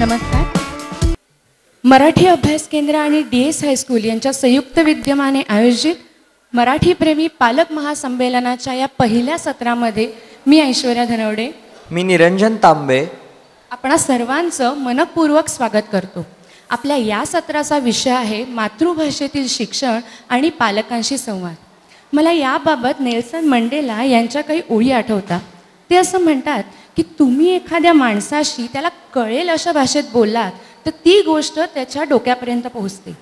नमस्कार. मराठी अभ्यास केंद्र आणि DS हायस्कूल यांच्या संयुक्त विद्यमाने आयोजित मराठीप्रेमी पालक महासंमेलनाच्या या पहिल्या सत्रामध्ये मी ऐश्वर्या धनवडे, मी निरंजन तांबे आपणा सर्वांचं मनपूर्वक स्वागत करतो. आपल्या या सत्राचा विषय आहे मातृभाषेतील शिक्षण आणि पालकांशी संवाद. मला याबाबत नेल्सन मंडेला यांच्या काही ओळी आठवतात. ते असं म्हणतात की तुम्ही एखाद्या माणसाशी त्याला कळेल अशा भाषेत बोललात तर ती गोष्ट त्याच्या डोक्यापर्यंत पोहोचते,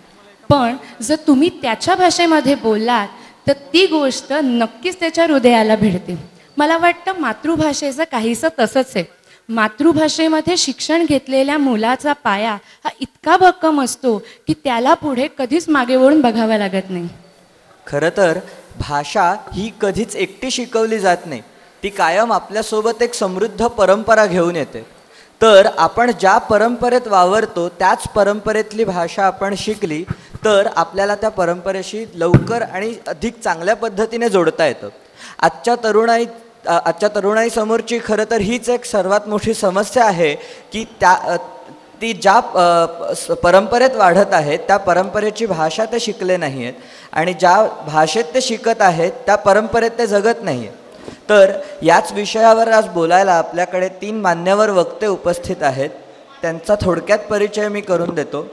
पण जर तुम्ही त्याच्या भाषेमध्ये बोललात तर ती गोष्ट नक्कीच त्याच्या हृदयाला भिडते. मला वाटतं मातृभाषेचं काहीसं तसंच आहे. मातृभाषेमध्ये शिक्षण घेतलेल्या मुलाचा पाया हा इतका भक्कम असतो की त्याला पुढे कधीच मागे वळून बघावं लागत नाही. खरं तर भाषा ही कधीच एकटी शिकवली जात नाही, ती कायम आपल्यासोबत एक समृद्ध परंपरा घेऊन येते. तर आपण ज्या परंपरेत वावरतो त्याच परंपरेतली भाषा आपण शिकली तर आपल्याला त्या परंपरेशी लवकर आणि अधिक चांगल्या पद्धतीने जोडता येतं. आजच्या तरुणाईसमोरची खरं तर हीच एक सर्वात मोठी समस्या आहे की ती ज्या परंपरेत वाढत आहेत त्या परंपरेची भाषा ते शिकले नाही आहेत आणि ज्या भाषेत ते शिकत आहेत त्या परंपरेत ते जगत नाही आहेत. तर याच विषयावर आज बोलायला आपल्याकडे 3 मान्यवर वक्ते उपस्थित आहेत. त्यांचा थोडक्यात परिचय मी करून देतो.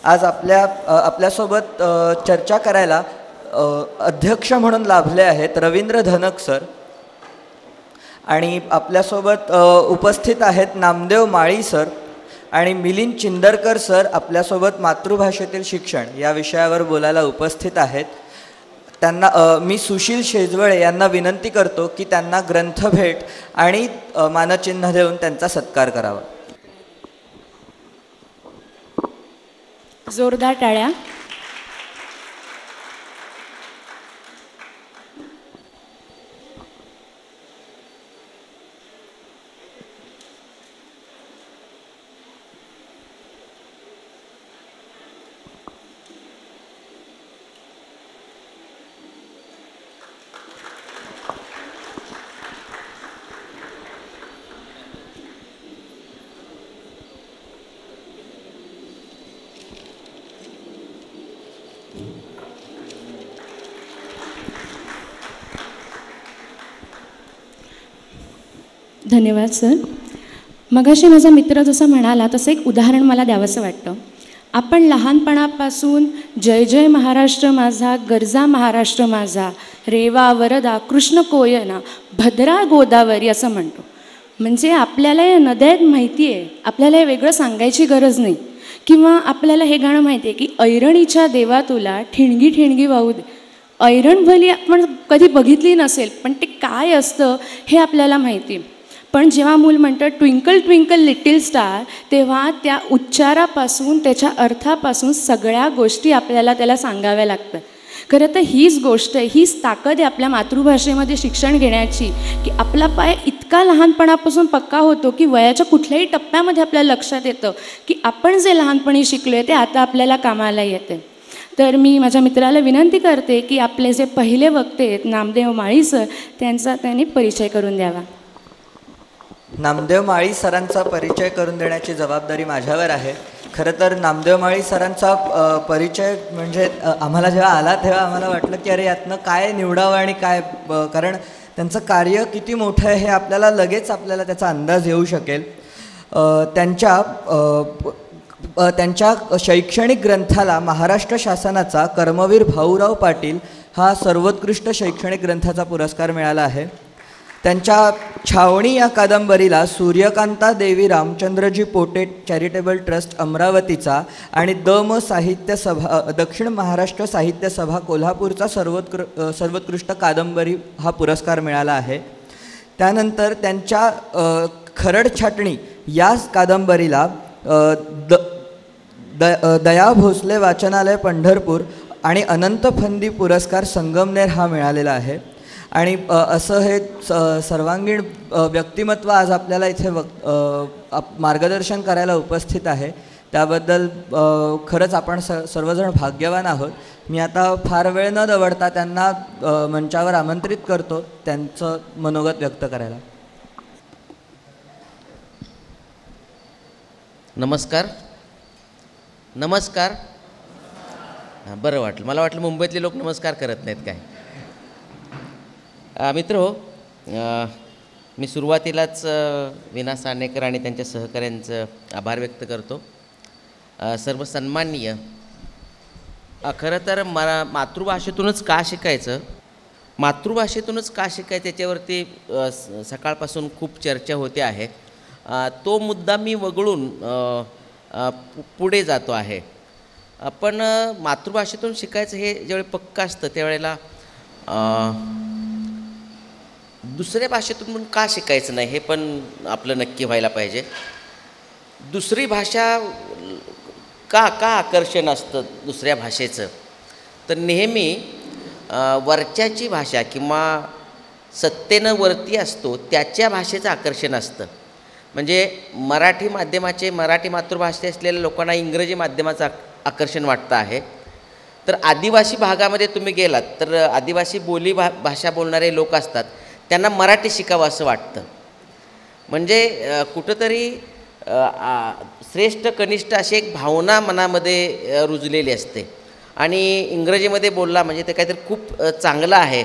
आज आपल्यासोबत चर्चा करायला अध्यक्ष म्हणून लाभले आहेत रवींद्र धनक सर, आणि आपल्यासोबत उपस्थित आहेत नामदेव माळी सर आणि मिलिंद चिंदरकर सर आपल्यासोबत मातृभाषेतील शिक्षण या विषयावर बोलायला उपस्थित आहेत. त्यांना मी सुशील शेजवळे यांना विनंती करतो की त्यांना ग्रंथभेट आणि मानचिन्ह देऊन त्यांचा सत्कार करावा. जोरदार टाळ्या. धन्यवाद सर. मगाशी माझा मित्र जसं म्हणाला तसं एक उदाहरण मला द्यावंसं वाटतं. आपण लहानपणापासून जय जय महाराष्ट्र माझा, गरजा महाराष्ट्र माझा, रेवा वरदा कृष्ण कोयना भद्रा गोदावरी असं म्हणतो. म्हणजे आपल्याला या नद्या माहिती आहे, आपल्याला हे वेगळं सांगायची गरज नाही. किंवा आपल्याला हे गाणं माहिती आहे की ऐरणीच्या देवा तुला ठिणगी ठिणगी वाहू दे. ऐरण भली आपण कधी बघितली नसेल, पण ते काय असतं हे आपल्याला माहिती. पण जेव्हा मूल म्हणतं ट्विंकल ट्विंकल लिटिल स्टार, तेव्हा त्या उच्चारापासून त्याच्या अर्थापासून सगळ्या गोष्टी आपल्याला त्याला सांगाव्या लागतात. खरं तर हीच गोष्ट आहे, हीच ताकद आहे आपल्या मातृभाषेमध्ये शिक्षण घेण्याची की आपला पाय इतका लहानपणापासून पक्का होतो की वयाच्या कुठल्याही टप्प्यामध्ये आपल्याला लक्षात येतं की आपण जे लहानपणी शिकलो आहे ते आता आपल्याला कामाला येते. तर मी माझ्या मित्राला विनंती करते की आपले जे पहिले वक्ते आहेत नामदेव माळी सर, त्यांचा त्यांनी परिचय करून द्यावा. नामदेव माळी सरांचा परिचय करून देण्याची जबाबदारी माझ्यावर आहे. खरं तर नामदेव माळी सरांचा परिचय म्हणजे आम्हाला जेव्हा आला तेव्हा आम्हाला वाटलं की अरे यातनं काय निवडावं आणि काय, कारण त्यांचं कार्य किती मोठं आहे हे आपल्याला त्याचा अंदाज येऊ शकेल. त्यांच्या शैक्षणिक ग्रंथाला महाराष्ट्र शासनाचा कर्मवीर भाऊराव पाटील हा सर्वोत्कृष्ट शैक्षणिक ग्रंथाचा पुरस्कार मिळाला आहे. त्यांच्या छावणी या कादंबरीला सूर्यकांता देवी रामचंद्रजी पोटे चॅरिटेबल ट्रस्ट अमरावतीचा आणि साहित्य सभा दक्षिण महाराष्ट्र साहित्य सभा कोल्हापूरचा सर्वोत्कृष्ट कादंबरी हा पुरस्कार मिळाला आहे. त्यानंतर त्यांच्या खरड छाटणी या कादंबरीला दया भोसले वाचनालय पंढरपूर आणि अनंत फंदी पुरस्कार संगमनेर हा मिळालेला आहे. आणि असं हे सर्वांगीण व्यक्तिमत्व आज आपल्याला इथे मार्गदर्शन करायला उपस्थित आहे. त्याबद्दल खरंच आपण सर्वजण भाग्यवान आहोत. मी आता फार वेळ न दवडता त्यांना मंचावर आमंत्रित करतो त्यांचं मनोगत व्यक्त करायला. नमस्कार. नमस्कार. हां, बरं वाटलं. मला वाटलं मुंबईतले लोक नमस्कार करत नाहीत काय. मित्रहो, मी सुरुवातीलाच विना सानेकर आणि त्यांच्या सहकाऱ्यांचं आभार व्यक्त करतो. सर्व सन्माननीय. खरं तर मातृभाषेतूनच का शिकायचं, मातृभाषेतूनच का शिकायचं याच्यावरती सकाळपासून खूप चर्चा होते आहे. तो मुद्दा मी वगळून पुढे जातो आहे. पण मातृभाषेतून शिकायचं हे ज्यावेळी पक्का असतं त्यावेळेला दुसऱ्या भाषेतून पण का शिकायचं नाही हे पण आपलं नक्की व्हायला पाहिजे. दुसरी भाषा का का आकर्षण असतं दुसऱ्या भाषेचं, तर नेहमी वरच्याची भाषा किंवा सत्तेनं वरती असतो त्याच्या भाषेचं आकर्षण असतं. म्हणजे मराठी माध्यमाचे, मराठी मातृभाषा असलेल्या लोकांना इंग्रजी माध्यमाचं आकर्षण वाटतं आहे. तर आदिवासी भागामध्ये तुम्ही गेलात तर आदिवासी भाषा बोलणारे लोक असतात, त्यांना मराठी शिकावं असं वाटतं. म्हणजे कुठंतरी श्रेष्ठ कनिष्ठ अशी एक भावना मनामध्ये रुजलेली असते आणि इंग्रजीमध्ये बोलला म्हणजे ते काहीतरी खूप चांगलं आहे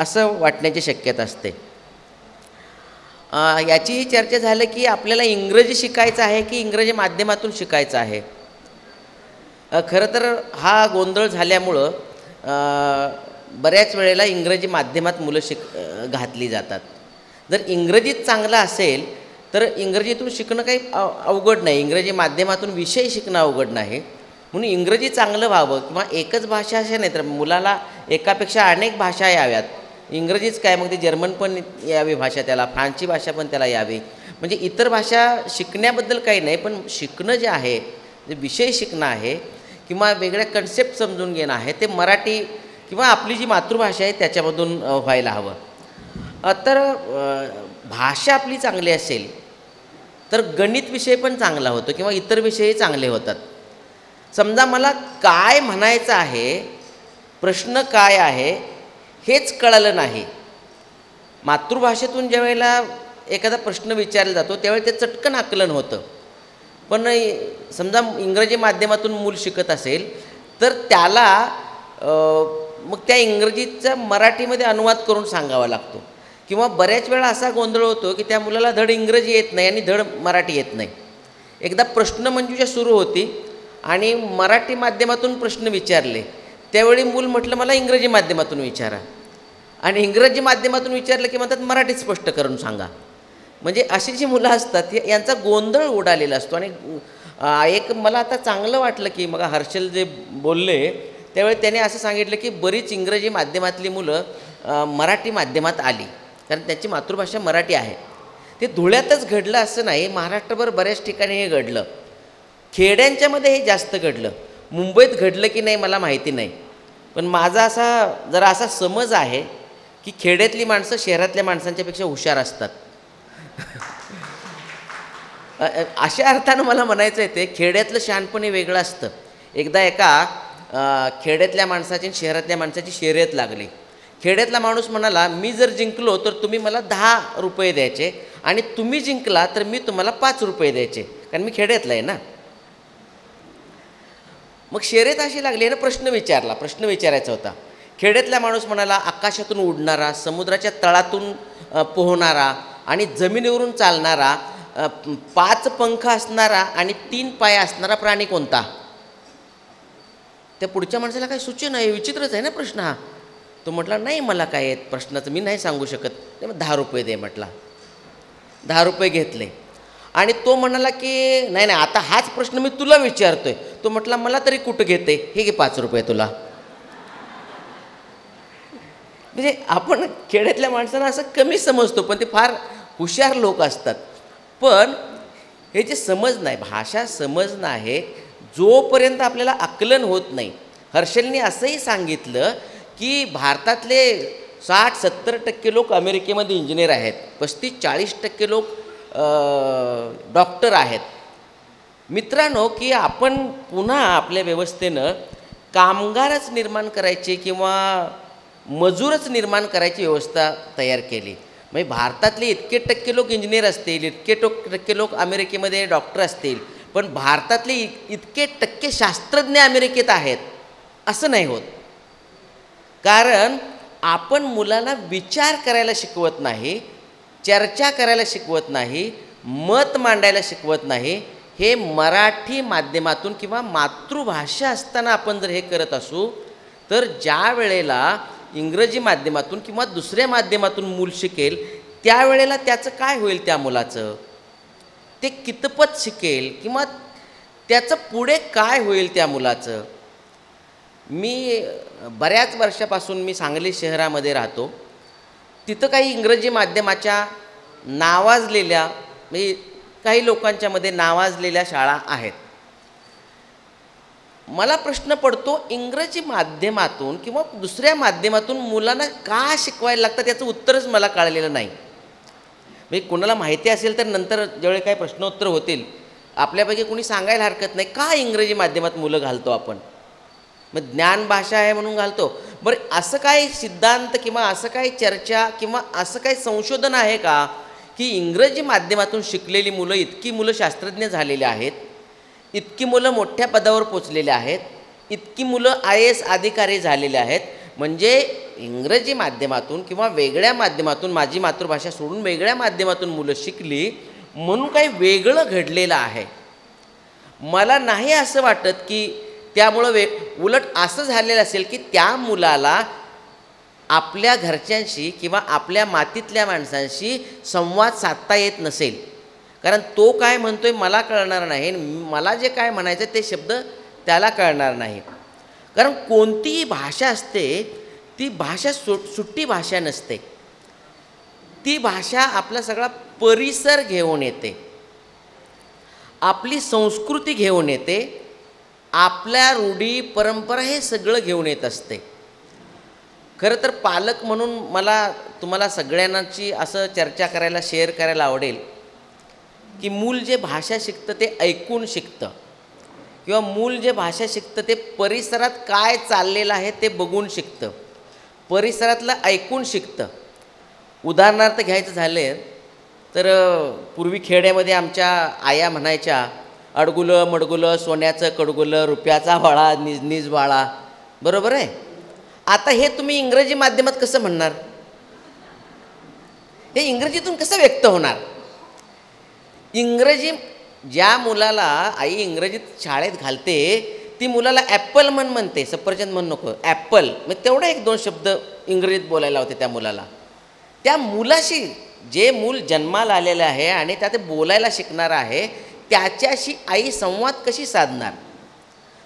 असं वाटण्याची शक्यता असते. याचीही चर्चा झालं की आपल्याला इंग्रजी शिकायचं आहे की इंग्रजी माध्यमातून शिकायचं आहे. खरं तर हा गोंधळ झाल्यामुळं बऱ्याच वेळेला इंग्रजी माध्यमात मुलं घातली जातात. जर इंग्रजीत चांगलं असेल तर इंग्रजीतून शिकणं काही अवघड नाही, इंग्रजी माध्यमातून विषय शिकणं अवघड नाही. म्हणून इंग्रजी चांगलं व्हावं किंवा एकच भाषा अशा नाही तर मुलाला एकापेक्षा अनेक भाषा याव्यात. इंग्रजीच काय, मग ते जर्मन पण यावी भाषा, त्याला फ्रान्सची भाषा पण त्याला यावी. म्हणजे इतर भाषा शिकण्याबद्दल काही नाही, पण शिकणं जे आहे, जे विषय शिकणं आहे किंवा वेगळ्या कन्सेप्ट समजून घेणं आहे ते मराठी किंवा आपली जी मातृभाषा आहे त्याच्यामधून व्हायला हवं. तर भाषा आपली चांगली असेल तर गणित विषय पण चांगला होतो किंवा इतर विषयही चांगले होतात. समजा मला काय म्हणायचं आहे, प्रश्न काय आहे हेच कळलं नाही, मातृभाषेतून ज्या वेळेला एखादा प्रश्न विचारला जातो त्यावेळी ते चटकन आकलन होतं. पण समजा इंग्रजी माध्यमातून मूल शिकत असेल तर त्याला मग त्या इंग्रजीचा मराठीमध्ये अनुवाद करून सांगावा लागतो. किंवा बऱ्याच वेळा असा गोंधळ होतो की त्या मुलाला धड इंग्रजी येत नाही आणि धड मराठी येत नाही. एकदा प्रश्नमंजुषा सुरू होती आणि मराठी माध्यमातून प्रश्न विचारले, त्यावेळी मूल म्हटलं मला इंग्रजी माध्यमातून विचारा, आणि इंग्रजी माध्यमातून विचारलं की म्हणतात मराठीत स्पष्ट करून सांगा. म्हणजे अशी जी मुलं असतात यांचा गोंधळ उडालेला असतो. आणि एक मला आता चांगलं वाटलं की मग हर्षल जे बोलले त्यावेळी त्याने असं सांगितलं की बरीच इंग्रजी माध्यमातली मुलं मराठी माध्यमात आली, कारण त्याची मातृभाषा मराठी आहे. ते धुळ्यातच घडलं असं नाही, महाराष्ट्रभर बऱ्याच ठिकाणी हे घडलं. खेड्यांच्यामध्ये हे जास्त घडलं, मुंबईत घडलं की नाही मला माहिती नाही. पण माझा जरा असा समज आहे की खेड्यातली माणसं शहरातल्या माणसांच्यापेक्षा हुशार असतात. अशा अर्थानं मला म्हणायचं आहे ते खेड्यातलं शहाणपणी वेगळं असतं. एकदा एका खेड्यातल्या माणसाची शहरातल्या माणसाची शर्यत लागली. खेड्यातला माणूस म्हणाला मी जर जिंकलो तर तुम्ही मला 10 रुपये द्यायचे आणि तुम्ही जिंकला तर मी तुम्हाला 5 रुपये द्यायचे, कारण मी खेड्यातला आहे ना. मग शर्यत अशी लागली ना, प्रश्न विचारायचा होता. खेड्यातला माणूस म्हणाला आकाशातून उडणारा, समुद्राच्या तळातून पोहणारा आणि जमिनीवरून चालणारा, 5 पंख असणारा आणि 3 पाय असणारा प्राणी कोणता? त्या पुढच्या माणसाला काही सूचना आहे, विचित्रच आहे ना प्रश्न हा. तो म्हटला नाही मला काय आहेत प्रश्नाचं, मी नाही सांगू शकत. ते 10 रुपये दे म्हटला. 10 रुपये घेतले आणि तो म्हणाला की नाही आता हाच प्रश्न मी तुला विचारतोय. तो म्हटला मला तरी कुठं घेते, हे घे 5 रुपये तुला. म्हणजे आपण खेड्यातल्या माणसांना असं कमी समजतो, पण ते फार हुशार लोक असतात. पण हे जे समजणं आहे, भाषा समजणं आहे, जोपर्यंत आपल्याला आकलन होत नाही. हर्षलनी असंही सांगितलं की भारतातले 60-70% लोक अमेरिकेमध्ये इंजिनियर आहेत, 35-40% लोक डॉक्टर आहेत. मित्रांनो, की आपण पुन्हा आपल्या व्यवस्थेनं कामगारच निर्माण करायचे किंवा मजूरच निर्माण करायची व्यवस्था तयार केली. म्हणजे भारतातले इतके टक्के लोक इंजिनियर असतील, इतके टक्के लोक अमेरिकेमध्ये डॉक्टर असतील, पण भारतातले इतके टक्के शास्त्रज्ञ अमेरिकेत आहेत असं नाही होत. कारण आपण मुलाला विचार करायला शिकवत नाही, चर्चा करायला शिकवत नाही, मत मांडायला शिकवत नाही. हे मराठी माध्यमातून किंवा मातृभाषा असताना आपण जर हे करत असू, तर ज्या वेळेला इंग्रजी माध्यमातून किंवा दुसऱ्या माध्यमातून मूल शिकेल त्यावेळेला त्याचं काय होईल, त्या मुलाचं ते कितपत शिकेल किंवा त्याचं पुढे काय होईल त्या मुलाचं. मी बऱ्याच वर्षापासून मी सांगली शहरामध्ये राहतो. तिथं काही इंग्रजी माध्यमाच्या नावाजलेल्या म्हणजे काही लोकांच्यामध्ये नावाजलेल्या शाळा आहेत. मला प्रश्न पडतो, इंग्रजी माध्यमातून किंवा दुसऱ्या माध्यमातून मुलांना का शिकवायला लागतं याचं उत्तरच मला कळलेलं नाही. म्हणजे कोणाला माहिती असेल तर नंतर ज्यावेळी काही प्रश्नोत्तर होतील आपल्यापैकी कोणी सांगायला हरकत नाही, का इंग्रजी माध्यमात मुलं घालतो आपण. मग ज्ञान भाषा आहे म्हणून घालतो. बरं, असं काही सिद्धांत किंवा असं काही चर्चा किंवा असं काही संशोधन आहे का की इंग्रजी माध्यमातून शिकलेली मुलं, इतकी मुलं शास्त्रज्ञ झालेली आहेत, इतकी मुलं मोठ्या पदावर पोचलेले आहेत, इतकी मुलं IAS अधिकारी झालेले आहेत, म्हणजे इंग्रजी माध्यमातून किंवा वेगळ्या माध्यमातून, माझी मातृभाषा सोडून वेगळ्या माध्यमातून मुलं शिकली म्हणून काही वेगळं घडलेलं आहे. मला नाही असं वाटत की त्यामुळं उलट असं झालेलं असेल की त्या मुलाला आपल्या घरच्यांशी किंवा आपल्या मातीतल्या माणसांशी संवाद साधता येत नसेल. कारण तो काय म्हणतोय मला कळणार नाही, मला जे काय म्हणायचं ते शब्द त्याला कळणार नाही. कारण कोणतीही भाषा असते ती भाषा सुट्टी भाषा नसते. ती भाषा आपला सगळा परिसर घेऊन येते, आपली संस्कृती घेऊन येते, आपल्या रूढी परंपरा हे सगळं घेऊन येत असते. खरं तर पालक म्हणून मला तुम्हाला सगळ्यांची असं चर्चा करायला, शेअर करायला आवडेल की मूल जे भाषा शिकतं ते ऐकून शिकतं किंवा मूल जे भाषा शिकतं ते परिसरात काय चाललेलं आहे ते बघून शिकतं, परिसरातलं ऐकून शिकतं. उदाहरणार्थ घ्यायचं झाले तर पूर्वी खेड्यामध्ये आमच्या आया म्हणायच्या, अडगुलं मडगुलं सोन्याचं कडगुलं, रुपयाचा वाळा निज निज बाळा. बरोबर आहे. आता हे तुम्ही इंग्रजी माध्यमात कसं म्हणणार? हे इंग्रजीतून कसं व्यक्त होणार? इंग्रजी ज्या मुलाला आई इंग्रजीत शाळेत घालते ती मुलाला ॲपल म्हणते, सफरचंद म्हण नको, ॲपल. मग तेवढा एक दोन शब्द इंग्रजीत बोलायला होते त्या मुलाला. त्या मुलाशी जे मूल जन्माला आलेलं आहे आणि त्यात बोलायला शिकणार आहे त्याच्याशी आई संवाद कशी साधणार?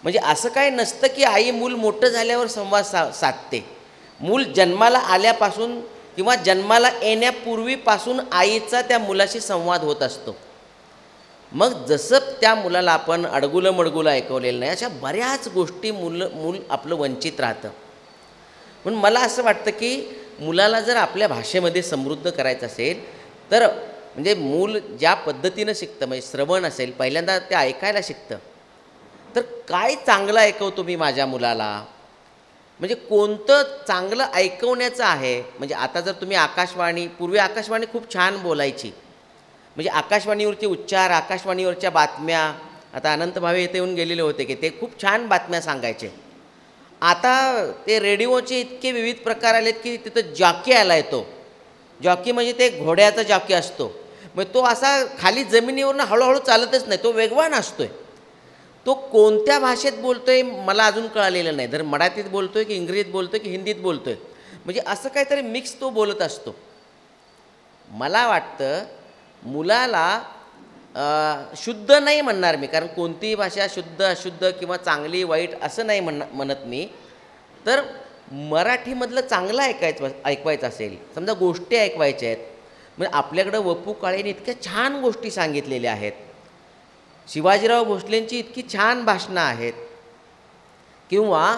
म्हणजे असं काय नसतं की आई मूल मोठं झाल्यावर संवाद साधते. मूल जन्माला आल्यापासून किंवा जन्माला येण्यापूर्वीपासून आईचा त्या मुलाशी संवाद होत असतो. मग जसं त्या मुलाला आपण अडगुलं मडगुलं ऐकवलेलं नाही, अशा बऱ्याच गोष्टी मूल आपलं वंचित राहतं. म्हणून मला असं वाटतं की मुलाला जर आपल्या भाषेमध्ये समृद्ध करायचं असेल तर म्हणजे मूल ज्या पद्धतीनं शिकतं, म्हणजे श्रवण असेल, पहिल्यांदा ते ऐकायला शिकतं, तर काय चांगलं ऐकवतो मी माझ्या मुलाला, म्हणजे कोणतं चांगलं ऐकवण्याचं आहे. म्हणजे आता जर तुम्ही आकाशवाणी, पूर्वी आकाशवाणी खूप छान बोलायची, म्हणजे आकाशवाणीवरचे उच्चार, आकाशवाणीवरच्या बातम्या, आता अनंत भावे इथे येऊन गेलेले होते की ते खूप छान बातम्या सांगायचे. आता ते रेडिओचे इतके विविध प्रकार आलेत की तिथं जॉकी आला येतो. जॉकी म्हणजे ते घोड्याचा जॉकी असतो, मग तो असा खाली जमिनीवरनं हळूहळू चालतच नाही, तो वेगवान असतोय. तो कोणत्या भाषेत बोलतोय मला अजून कळालेलं नाही, तर मराठीत बोलतोय की इंग्रजीत बोलतोय की हिंदीत बोलतोय, म्हणजे असं काहीतरी मिक्स तो बोलत असतो. मला वाटतं मुलाला शुद्ध नाही म्हणणार मी, कारण कोणतीही भाषा शुद्ध अशुद्ध किंवा चांगली वाईट असं नाही म्हणत मी. तर मराठीमधलं चांगलं ऐकवायचं असेल, समजा गोष्टी ऐकवायच्या आहेत, म्हणजे आपल्याकडं वपू काळेने इतक्या छान गोष्टी सांगितलेल्या आहेत, शिवाजीराव भोसलेंची इतकी छान भाषणं आहेत, किंवा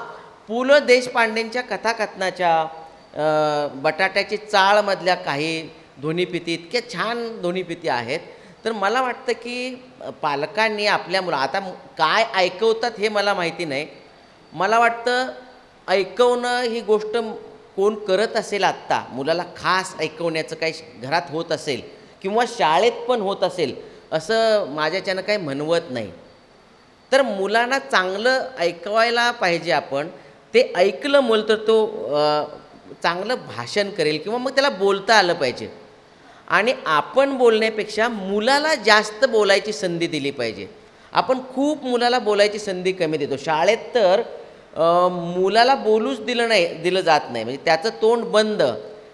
पु ल देशपांडेंच्या कथाकथनाच्या बटाट्याची चाळमधल्या काही ध्वनिफिती, इतक्या छान ध्वनिफिती आहेत. तर मला वाटतं की पालकांनी आपल्या मुला, आता काय ऐकवतात हे मला माहिती नाही, मला वाटतं ऐकवणं ही गोष्ट कोण करत असेल आत्ता, मुलाला खास ऐकवण्याचं काही घरात होत असेल किंवा शाळेत पण होत असेल, असं माझ्याच्यानं काही म्हणवत नाही. तर मुलांना चांगलं ऐकवायला पाहिजे आपण. ते ऐकलं मुलं तर तो चांगलं भाषण करेल किंवा मग त्याला बोलता आलं पाहिजे. आणि आपण बोलण्यापेक्षा मुलाला जास्त बोलायची संधी दिली पाहिजे. आपण खूप मुलाला बोलायची संधी कमी देतो. शाळेत तर मुलाला बोलूच दिलं जात नाही. म्हणजे त्याचं तोंड बंद,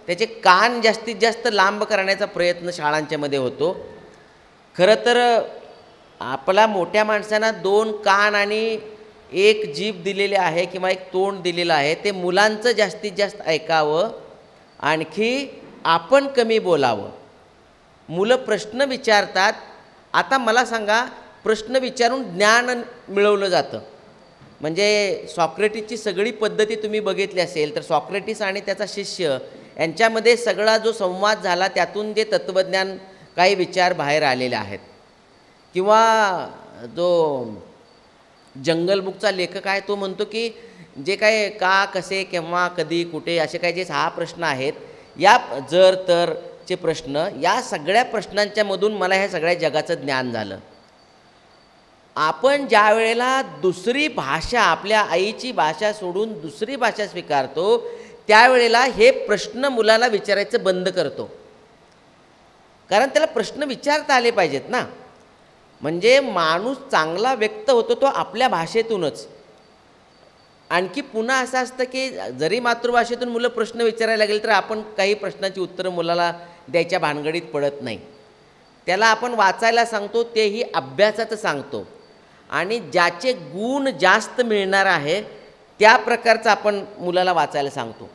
त्याचे कान जास्तीत जास्त लांब करण्याचा प्रयत्न शाळांच्यामध्ये होतो. खरं तर आपला मोठ्या माणसांना 2 कान आणि 1 जीभ दिलेले आहे किंवा 1 तोंड दिलेलं आहे. ते मुलांचं जास्तीत जास्त ऐकावं, आणखी आपण कमी बोलावं. मुलं प्रश्न विचारतात. आता मला सांगा, प्रश्न विचारून ज्ञान मिळवलं जातं. म्हणजे सॉक्रेटिसची सगळी पद्धती तुम्ही बघितली असेल तर सॉक्रेटिस आणि त्याचा शिष्य यांच्यामध्ये सगळा जो संवाद झाला त्यातून जे तत्त्वज्ञान काही विचार बाहेर आलेले आहेत. किंवा जो जंगल बुकचा लेखक आहे तो म्हणतो की जे काय का, कसे, केव्हा, कधी, कुठे असे काही जे 6 प्रश्न आहेत, या जर तरचे प्रश्न, या सगळ्या प्रश्नांच्या मधून मला ह्या सगळ्या जगाचं ज्ञान झालं. आपण ज्या वेळेला दुसरी भाषा, आपल्या आईची भाषा सोडून दुसरी भाषा स्वीकारतो त्यावेळेला हे प्रश्न मुलाला विचारायचं बंद करतो. कारण त्याला प्रश्न विचारता आले पाहिजेत ना. म्हणजे माणूस चांगला व्यक्त होतो तो आपल्या भाषेतूनच. आणखी पुन्हा असं असतं की जरी मातृभाषेतून मुलं प्रश्न विचारायला लागले तर आपण काही प्रश्नांची उत्तरं मुलाला द्यायच्या भानगडीत पडत नाही. त्याला आपण वाचायला सांगतो, तेही अभ्यासाचं सांगतो. आणि ज्याचे गुण जास्त मिळणार आहे त्या प्रकारचं आपण मुलाला वाचायला सांगतो.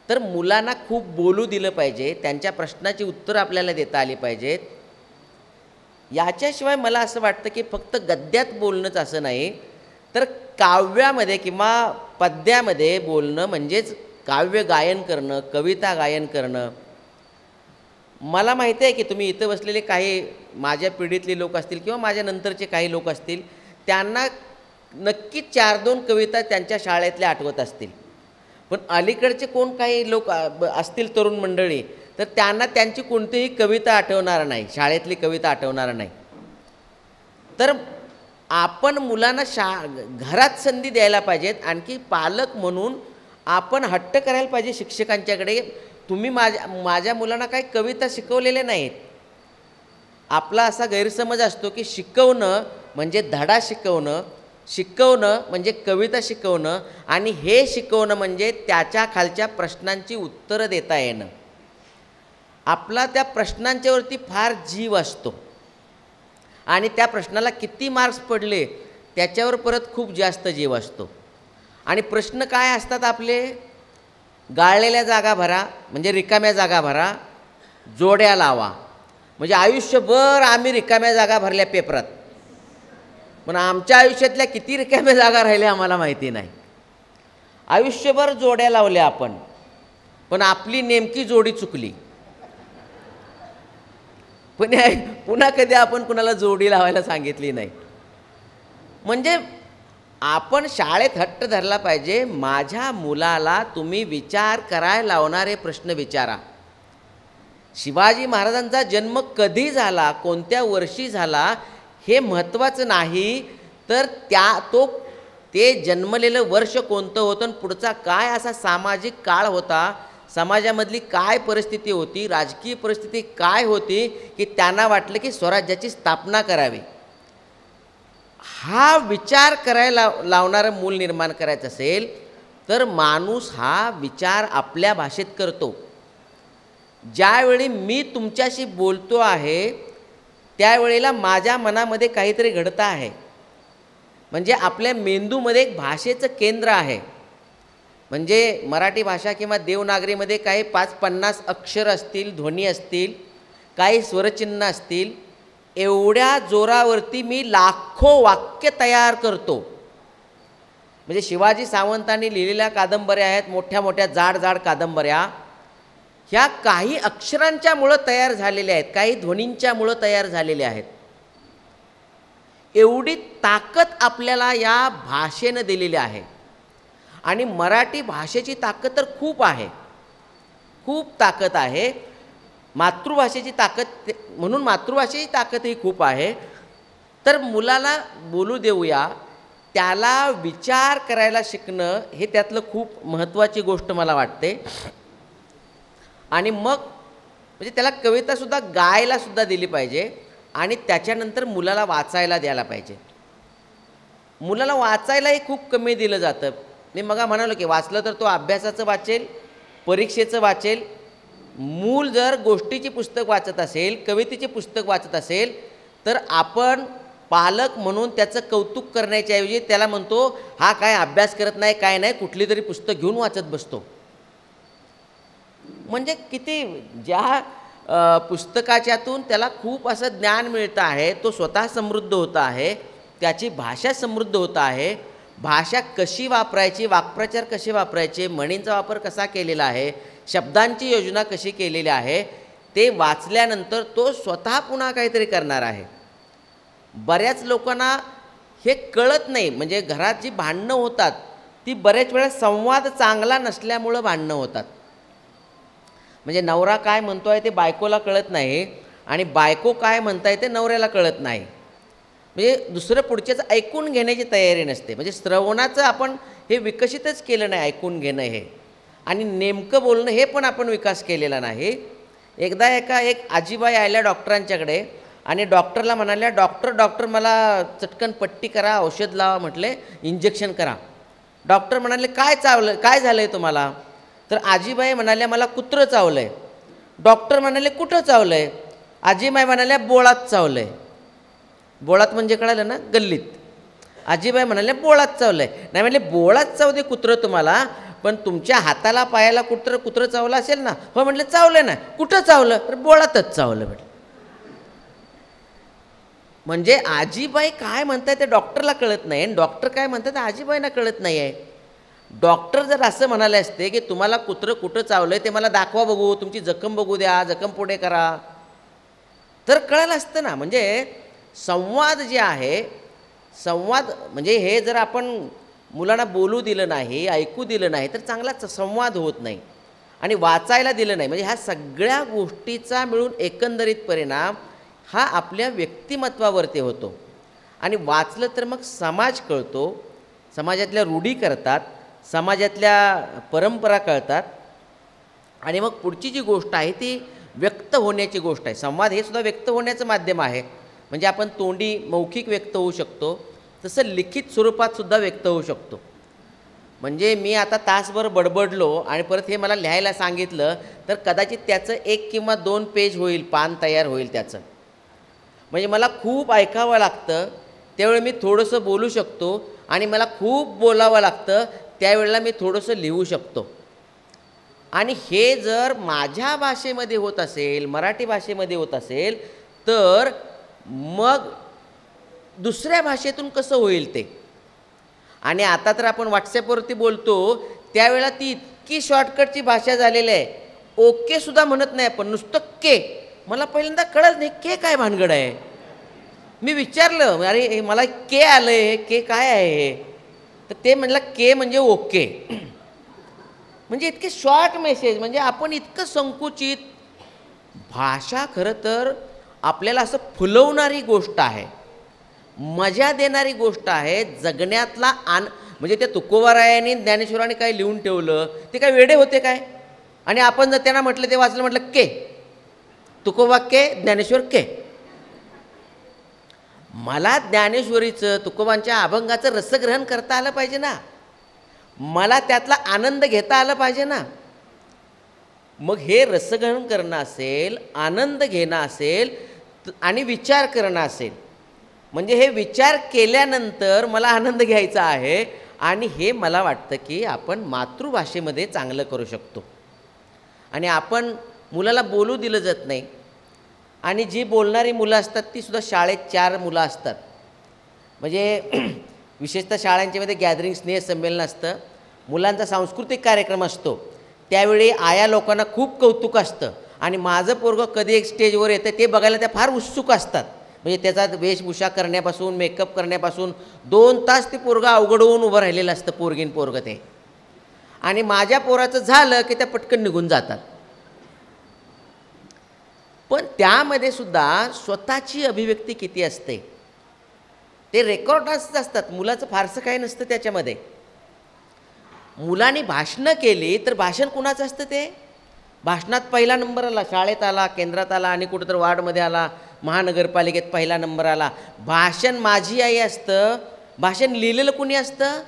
तर मुलांना खूप बोलू दिलं पाहिजे, त्यांच्या प्रश्नाची उत्तरं आपल्याला देता आली पाहिजेत. याच्याशिवाय मला असं वाटतं की फक्त गद्यात बोलणंच असं नाही, तर काव्यामध्ये किंवा पद्यामध्ये बोलणं म्हणजेच काव्य गायन करणं, कविता गायन करणं. मला माहिती आहे की तुम्ही इथं बसलेले काही माझ्या पिढीतले लोक असतील किंवा माझ्या नंतरचे काही लोक असतील, त्यांना नक्कीच 4-2 कविता त्यांच्या शाळेतल्या आठवत असतील. पण अलीकडचे कोण काही लोक असतील तरुण मंडळी, तर त्यांना त्यांची कोणतीही कविता आठवणार नाही, शाळेतली कविता आठवणार नाही. तर आपण मुलांना घरात संधी द्यायला पाहिजेत. आणखी पालक म्हणून आपण हट्ट करायला पाहिजे शिक्षकांच्याकडे, तुम्ही माझ्या मुलांना काही कविता शिकवलेल्या नाहीत. आपला असा गैरसमज असतो की शिकवणं म्हणजे धडा शिकवणं, शिकवणं म्हणजे कविता शिकवणं, आणि हे शिकवणं म्हणजे त्याच्या खालच्या प्रश्नांची उत्तरं देता येणं. आपला त्या प्रश्नांच्यावरती फार जीव असतो आणि त्या प्रश्नाला किती मार्क्स पडले त्याच्यावर परत खूप जास्त जीव असतो. आणि प्रश्न काय असतात आपले? गाळलेल्या जागा भरा, म्हणजे रिकाम्या जागा भरा, जोड्या लावा. म्हणजे आयुष्यभर आम्ही रिकाम्या जागा भरल्या पेपरात, पण आमच्या आयुष्यातल्या किती रिकाम्या जागा राहिल्या आम्हाला माहिती नाही. आयुष्यभर जोड्या लावल्या आपण, पण आपली नेमकी जोडी चुकली. पण पुन्हा कधी आपण कुणाला जोडी लावायला सांगितली नाही. म्हणजे आपण शाळेत हट्ट धरला पाहिजे, माझ्या मुलाला तुम्ही विचार करायला लावणारे प्रश्न विचारा. शिवाजी महाराजांचा जन्म कधी झाला, कोणत्या वर्षी झाला हे महत्त्वाचं नाही, तर ते जन्मलेलं वर्ष कोणतं होतं, पुढचा काय असा सामाजिक काळ होता, समाजामधली काय परिस्थिती होती, राजकीय परिस्थिती काय होती की त्यांना वाटलं की स्वराज्याची स्थापना करावी. हा विचार करायला लावणारं मूल निर्माण करायचं असेल तर माणूस हा विचार आपल्या भाषेत करतो. ज्यावेळी मी तुमच्याशी बोलतो आहे त्यावेळेला माझ्या मनामध्ये काहीतरी घडतं आहे. म्हणजे आपल्या मेंदूमध्ये एक भाषेचं केंद्र आहे. म्हणजे मराठी भाषा किंवा देवनागरीमध्ये काही 5-50 अक्षर असतील, ध्वनी असतील, काही स्वरचिन्ह असतील, एवढ्या जोरावरती मी लाखो वाक्य तयार करतो. म्हणजे शिवाजी सावंतांनी लिहिलेल्या कादंबऱ्या आहेत, मोठ्या मोठ्या जाड जाड कादंबऱ्या, ह्या काही अक्षरांच्यामुळं तयार झालेल्या आहेत, काही ध्वनींच्यामुळं तयार झालेल्या आहेत. एवढी ताकद आपल्याला या भाषेनं दिलेली आहे. आणि मराठी भाषेची ताकद तर खूप आहे, खूप ताकद आहे. मातृभाषेची ताकद म्हणून मातृभाषेची ताकद ही खूप आहे. तर मुलाला बोलू देऊया, त्याला विचार करायला शिकणं हे त्यातलं खूप महत्त्वाची गोष्ट मला वाटते. आणि मग म्हणजे त्याला कवितासुद्धा गायलासुद्धा दिली पाहिजे आणि त्याच्यानंतर मुलाला वाचायला द्यायला पाहिजे. मुलाला वाचायलाही खूप कमी दिलं जातं. मी मग म्हणालो की वाचलं तर तो अभ्यासाचं वाचेल, परीक्षेचं वाचेल. मूल जर गोष्टीची पुस्तक वाचत असेल, कवितेची पुस्तक वाचत असेल, तर आपण पालक म्हणून त्याचं कौतुक करण्याच्या ऐवजी त्याला म्हणतो हा काय अभ्यास करत नाही, काय नाही, कुठली तरी पुस्तक घेऊन वाचत बसतो. म्हणजे किती ज्या पुस्तकाच्यातून त्याला खूप असं ज्ञान मिळतं आहे, तो स्वतः समृद्ध होता आहे, त्याची भाषा समृद्ध होत आहे. भाषा कशी वापरायची, वाक्प्रचार कसे वापरायचे, म्हणींचा वापर कसा केलेला आहे, शब्दांची योजना कशी केलेली आहे, ते वाचल्यानंतर तो स्वतः पुन्हा काहीतरी करणार आहे. बऱ्याच लोकांना हे कळत नाही. म्हणजे घरात जी भांडणं होतात ती बऱ्याच वेळा संवाद चांगला नसल्यामुळं भांडणं होतात. म्हणजे नवरा काय म्हणतो आहे ते बायकोला कळत नाही आणि बायको काय म्हणताय ते नवऱ्याला कळत नाही. म्हणजे दुसरं पुढच्याचं ऐकून घेण्याची तयारी नसते. म्हणजे श्रवणाचं आपण हे विकसितच केलं नाही, ऐकून घेणं हे, आणि नेमकं बोलणं हे पण आपण विकास केलेला नाही. एकदा एक आजीबाई आल्या डॉक्टरांच्याकडे आणि डॉक्टरला म्हणाल्या, डॉक्टर मला चटकन पट्टी करा, औषध लावा, म्हटले इंजेक्शन करा. डॉक्टर म्हणाले काय झालं आहे तुम्हाला? तर आजीबाई म्हणाल्या मला कुत्रं चावलं आहे. डॉक्टर म्हणाले कुठं चावलं आहे? आजीबाई म्हणाल्या बोळात चावलं आहे. बोळात म्हणजे कळालं ना, गल्लीत. आजीबाई म्हणाल्या बोळात चावलं आहे. नाही म्हणले बोळात चावू दे कुत्रं तुम्हाला, पण तुमच्या हाताला पायाला कुत्रं चावलं असेल ना? हो म्हटलं चावलं ना. कुठं चावलं? तर बोळातच चावलं म्हटलं. म्हणजे आजीबाई काय म्हणताय ते डॉक्टरला कळत नाही आणि डॉक्टर काय म्हणतात आजीबाईंना कळत नाही आहे. डॉक्टर जर असं म्हणाले असते की तुम्हाला कुत्रं कुठं चावलं ते मला दाखवा बघू, तुमची जखम बघू द्या, जखम पुढे करा, तर कळलं असतं ना. म्हणजे संवाद जे आहे, संवाद म्हणजे हे जर आपण मुलांना बोलू दिलं नाही, ऐकू दिलं नाही, तर चांगलाच संवाद होत नाही. आणि वाचायला दिलं नाही म्हणजे ह्या सगळ्या गोष्टीचा मिळून एकंदरीत परिणाम हा आपल्या व्यक्तिमत्वावरती होतो. आणि वाचलं तर मग समाज कळतो, समाजातल्या रूढी कळतात, समाजातल्या परंपरा कळतात आणि मग पुढची जी गोष्ट आहे ती व्यक्त होण्याची गोष्ट आहे. संवाद हे सुद्धा व्यक्त होण्याचं माध्यम आहे. म्हणजे आपण तोंडी मौखिक व्यक्त होऊ शकतो, तसं लिखित स्वरूपात सुद्धा व्यक्त होऊ शकतो. म्हणजे मी आता तासभर बडबडलो आणि परत हे मला लिहायला सांगितलं तर कदाचित त्याचं 1 किंवा 2 पेज होईल, पान तयार होईल त्याचं. म्हणजे मला खूप ऐकावं लागतं त्यावेळी मी थोडंसं बोलू शकतो आणि मला खूप बोलावं लागतं त्यावेळेला मी थोडंसं लिहू शकतो. आणि हे जर माझ्या भाषेमध्ये होत असेल, मराठी भाषेमध्ये होत असेल, तर मग दुसऱ्या भाषेतून कसं होईल ते. आणि आता तर आपण व्हॉट्सॲपवरती बोलतो त्यावेळेला ती इतकी शॉर्टकटची भाषा झालेली आहे, ओके सुद्धा म्हणत नाही आपण, नुसतं के. मला पहिल्यांदा कळत नाही के काय भानगड आहे. मी विचारलं अरे मला के आलं आहे, के काय आहे, तर ते म्हटलं के म्हणजे ओके. म्हणजे इतके शॉर्ट मेसेज. म्हणजे आपण इतकं संकुचित. भाषा खरं तर आपल्याला असं फुलवणारी गोष्ट आहे, मजा देणारी गोष्ट आहे. जगण्यातला म्हणजे त्या तुकोबारायांनी ज्ञानेश्वरांनी काय लिहून ठेवलं ते काय वेडे होते काय? आणि आपण जर त्यांना म्हटलं ते वाचलं, म्हटलं के तुकोबा के, ज्ञानेश्वर के. मला ज्ञानेश्वरीचं, तुकोबांच्या अभंगाचं रसग्रहण करता आलं पाहिजे ना, मला त्यातला आनंद घेता आला पाहिजे ना. मग हे रसग्रहण करणं असेल, आनंद घेणं असेल आणि विचार करणं असेल. म्हणजे हे विचार केल्यानंतर मला आनंद घ्यायचा आहे आणि हे मला वाटतं की आपण मातृभाषेमध्ये चांगलं करू शकतो. आणि आपण मुलाला बोलू दिलं जात नाही. आणि जी बोलणारी मुलं असतात ती सुद्धा शाळेत 4 मुलं असतात. म्हणजे विशेषतः शाळांच्यामध्ये गॅदरिंग स्नेहसंमेलन असतं, मुलांचा सांस्कृतिक कार्यक्रम असतो, त्यावेळी आया लोकांना खूप कौतुक असतं. आणि माझं पोरगं कधी एक स्टेजवर येतं ते बघायला त्या फार उत्सुक असतात. म्हणजे त्याचा वेशभूषा करण्यापासून, मेकअप करण्यापासून 2 तास ते पोरगं अवघड होऊन उभं राहिलेलं असतं, पोरगीन पोरगं ते. आणि माझ्या पोराचं झालं की त्या पटकन निघून जातात. पण त्यामध्ये सुद्धा स्वतःची अभिव्यक्ती किती असते, ते रेकॉर्डच असतात. मुलाचं फारसं काही नसतं त्याच्यामध्ये. मुलांनी भाषणं केली तर भाषण कुणाचं असतं? ते भाषणात पहिला नंबर आला, शाळेत आला, केंद्रात आला, आणि कुठंतरी वार्डमध्ये आला, महानगरपालिकेत पहिला नंबर आला. भाषण माझी आई असतं. भाषण लिहिलेलं कुणी असतं?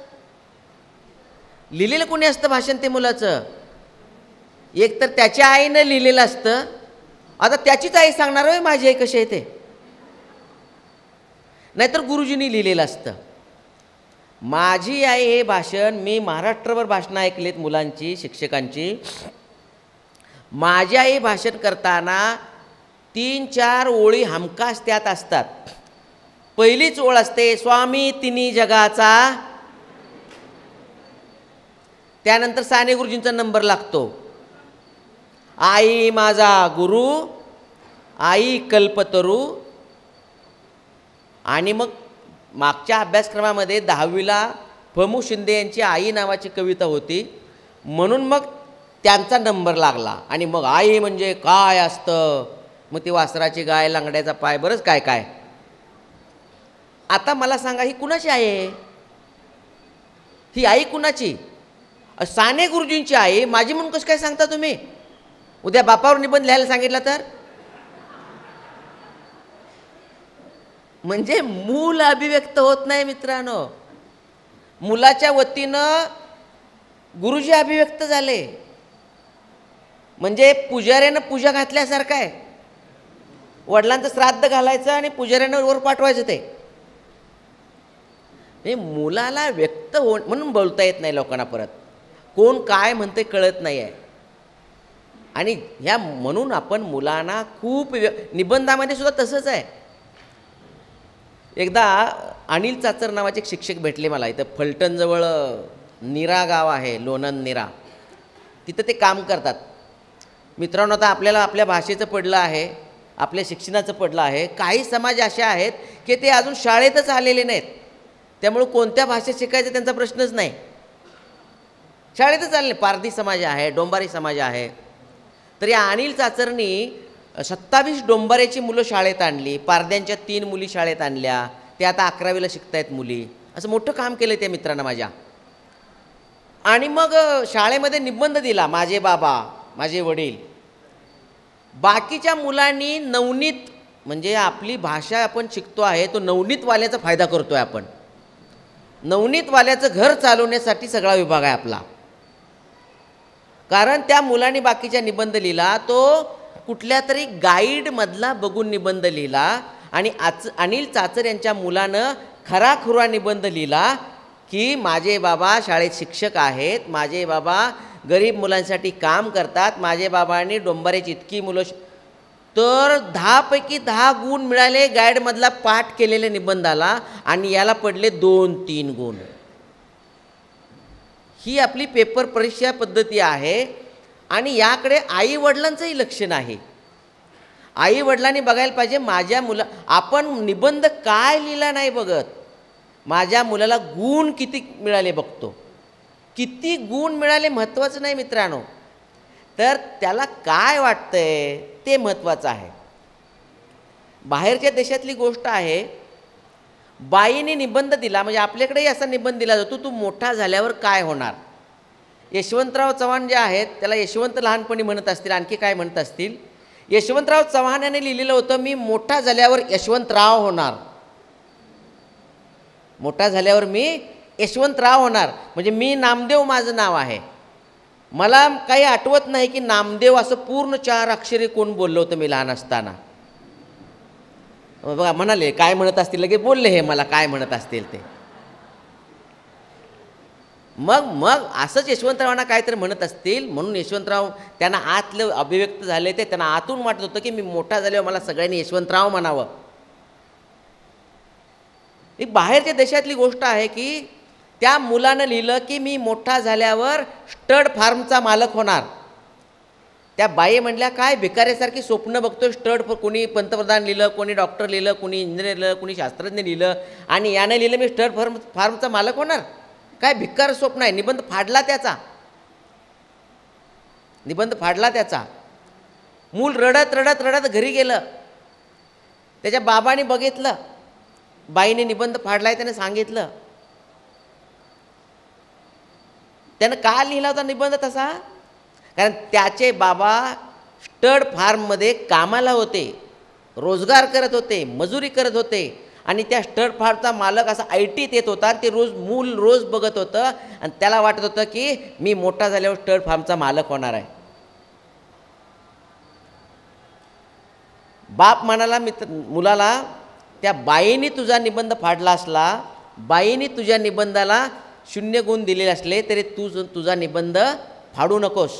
लिहिलेलं कुणी असतं भाषण ते मुलाचं? एक तर त्याच्या आईनं लिहिलेलं असतं. आता त्याचीच आई सांगणार होय माझी आई कशी आहे ते? नाहीतर गुरुजींनी लिहिलेलं असतं. माझी आई हे भाषण मी महाराष्ट्रभर भाषणं ऐकलीत मुलांची, शिक्षकांची. माझी आई भाषण करताना 3-4 ओळी हमखास त्यात असतात. पहिलीच ओळ असते, स्वामी तिन्ही जगाचा. त्यानंतर साने गुरुजींचा नंबर लागतो, आई माझा गुरु, आई कल्पतरू. आणि मग मागच्या अभ्यासक्रमामध्ये 10वीला फमू शिंदे यांची आई नावाची कविता होती, म्हणून मग त्यांचा नंबर लागला. आणि मग आई म्हणजे काय असतं, मग ती वासराची गाय, लंगड्याचा पाय, बरंच काय काय. आता मला सांगा, ही कुणाची आई आहे? ही आई कुणाची? साने गुरुजींची आई माझी म्हणून कसं काय सांगता तुम्ही? उद्या बापावर निबंध लिहायला सांगितलं तर? म्हणजे मूल अभिव्यक्त होत नाही मित्रांनो. मुलाच्या वतीनं गुरुजी अभिव्यक्त झाले म्हणजे पुजाऱ्यानं पूजा घातल्यासारखं आहे. वडिलांचं श्राद्ध घालायचं आणि पुजाऱ्यानं वर पाठवायचं. ते मुलाला व्यक्त हो म्हणून बोलता येत नाही लोकांना. परत कोण काय म्हणते कळत नाही आहे. आणि ह्या म्हणून आपण मुलांना खूप निबंधामध्ये सुद्धा तसंच आहे. एकदा अनिल चाचर नावाचे एक शिक्षक भेटले मला. इथं फलटणजवळ निरा गाव आहे, लोणंद निरा, तिथं ते काम करतात. मित्रांनो, आता आपल्याला आपल्या भाषेचं पडलं आहे, आपल्या शिक्षणाचं पडलं आहे. काही समाज असे आहेत की ते अजून शाळेतच आलेले नाहीत, त्यामुळे कोणत्या भाषेत शिकायचं त्यांचा प्रश्नच नाही. शाळेतच आले. पारधी समाज आहे, डोंबारी समाज आहे. तर या अनिल चाचरनी 27 डोंबाऱ्याची मुलं शाळेत आणली, पारध्यांच्या 3 मुली शाळेत आणल्या. ते आता 11वीला शिकतायत मुली. असं मोठं काम केलं त्या मित्रांना माझ्या. आणि मग शाळेमध्ये निबंध दिला, माझे बाबा, माझे वडील. बाकीच्या मुलांनी नवनीत, म्हणजे आपली भाषा आपण शिकतो आहे तो नवनीतवाल्याचा फायदा करतो आहे आपण. नवनीतवाल्याचं घर चालवण्यासाठी सगळा विभाग आहे आपला. कारण त्या मुलांनी बाकीच्या निबंध लिहिला तो कुठल्या तरी गाईडमधला बघून निबंध लिहिला. आणि अनिल चाचर यांच्या मुलानं खराखुरा निबंध लिहिला की माझे बाबा शाळेत शिक्षक आहेत, माझे बाबा गरीब मुलांसाठी काम करतात, माझे बाबांनी डोंबाऱ्याची इतकी मुलं. तर 10 पैकी 10 गुण मिळाले गाईडमधला पाठ केलेल्या निबंधाला, आणि याला पडले 2-3 गुण. ही आपली पेपर परीक्षा पद्धती आहे. आणि याकडे आई वडिलांचंही लक्ष नाही. आई वडिलांनी बघायला पाहिजे माझ्या आपण निबंध काय लिहिला नाही बघत, माझ्या मुलाला गुण किती मिळाले बघतो. किती गुण मिळाले महत्त्वाचं नाही मित्रांनो, तर त्याला काय वाटतंय ते महत्त्वाचं आहे. बाहेरच्या देशातली गोष्ट आहे. बाईने निबंध दिला, म्हणजे आपल्याकडेही असा निबंध दिला जातो, तू मोठा झाल्यावर काय होणार. यशवंतराव चव्हाण जे आहेत त्याला यशवंत लहानपणी म्हणत असतील, आणखी काय म्हणत असतील. यशवंतराव चव्हाण याने लिहिलेलं होतं, मी मोठा झाल्यावर यशवंतराव होणार. मोठा झाल्यावर मी यशवंतराव होणार, म्हणजे मी नामदेव माझं नाव आहे. मला काही आठवत नाही की नामदेव असं पूर्ण 4 अक्षरी कोण बोललं होतं मी लहान असताना. बघा, म्हणाले काय म्हणत असतील, लगेच बोलले हे मला काय म्हणत असतील ते. मग असंच यशवंतरावांना काहीतरी म्हणत असतील, म्हणून यशवंतराव त्यांना आतलं अभिव्यक्त झाले. ते त्यांना आतून वाटत होतं की मी मोठा झाल्यावर मला सगळ्यांनी यशवंतराव म्हणावं. ही बाहेरच्या देशातली गोष्ट आहे की त्या मुलानं लिहिलं की मी मोठा झाल्यावर स्टड फार्मचा मालक होणार. त्या बाई म्हणल्या काय भिकाऱ्यासारखी स्वप्न बघतो स्टड. कोणी पंतप्रधान लिहिलं, कोणी डॉक्टर लिहिलं, कोणी इंजिनियर लिहिलं, कोणी शास्त्रज्ञ लिहिलं, आणि यानं लिहिलं मी स्टड फार्मचा मालक होणार. काय भिकार स्वप्न आहे. निबंध फाडला त्याचा. निबंध फाडला त्याचा. मूल रडत रडत रडत घरी गेलं. त्याच्या बाबाने बघितलं, बाईने निबंध फाडलाय, त्याने सांगितलं. त्यानं का लिहिला होता निबंध तसा? कारण त्याचे बाबा स्टड फार्ममध्ये कामाला होते, रोजगार करत होते, मजुरी करत होते. आणि त्या स्टड फार्मचा मालक असा ITत येत होता. ते मूल रोज बघत होतं आणि त्याला वाटत होतं की मी मोठा झाल्यावर स्टड फार्मचा मालक होणार आहे. बाप म्हणाला मुलाला, त्या बाईने तुझा निबंध फाडला असला, बाईने तुझ्या निबंधाला 0 गुण दिलेले असले तरी तुझा निबंध फाडू नकोस.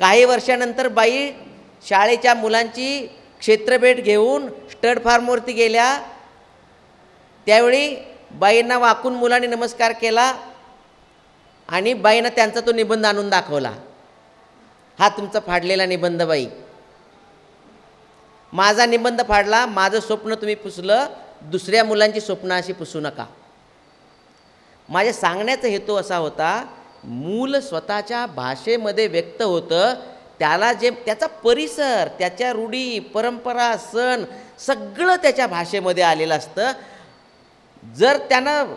काही वर्षानंतर बाई शाळेच्या मुलांची क्षेत्रभेट घेऊन स्टड फार्मवरती गेल्या. त्यावेळी बाईंना वाकून मुलांनी नमस्कार केला आणि बाईंना त्यांचा तो निबंध आणून दाखवला. हा तुमचा फाडलेला निबंध बाई. माझा निबंध फाडला, माझं स्वप्न तुम्ही पुसलं, दुसऱ्या मुलांची स्वप्न अशी पुसू नका. माझ्या सांगण्याचा हेतू असा होता, मूल स्वतःच्या भाषेमध्ये व्यक्त होतं, त्याला जे त्याचा परिसर, त्याच्या रूढी परंपरा सण सगळं त्याच्या भाषेमध्ये आलेलं असतं. जर त्यानं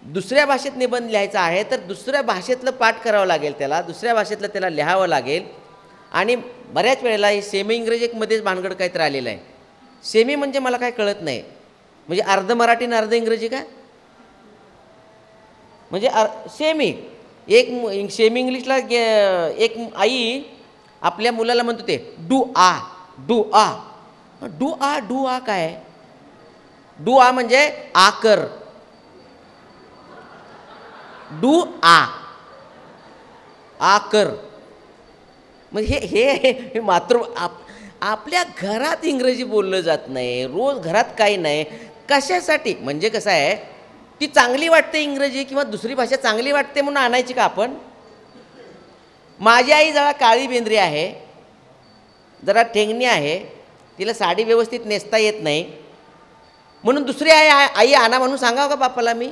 दुसऱ्या भाषेत निबंध लिहायचा आहे तर दुसऱ्या भाषेतलं पाठ करावं लागेल, त्याला दुसऱ्या भाषेतलं त्याला लिहावं लागेल. आणि बऱ्याच वेळेला हे सेमी इंग्रजीमध्येच भानगड काहीतरी आलेलं आहे. सेमी म्हणजे मला काय कळत नाही, म्हणजे अर्ध मराठी आणि अर्ध इंग्रजी काय म्हणजे सेमी. एक सेमी इंग्लिशला एक आई आपल्या मुलाला म्हणतो ते डू आ डू आ डू आ डू आ काय? डू आ म्हणजे आकर, डू आ आकर. म्हणजे हे आपल्या घरात इंग्रजी बोललं जात नाही, रोज घरात काही नाही. कशासाठी? म्हणजे कसं आहे, ती चांगली वाटते इंग्रजी किंवा दुसरी भाषा चांगली वाटते म्हणून आणायची का आपण? माझी आई जरा काळी बेंद्री आहे, जरा ठेंगणी आहे, तिला साडी व्यवस्थित नेसता येत नाही, म्हणून दुसरी आई आणा म्हणून सांगावं का बापाला मी?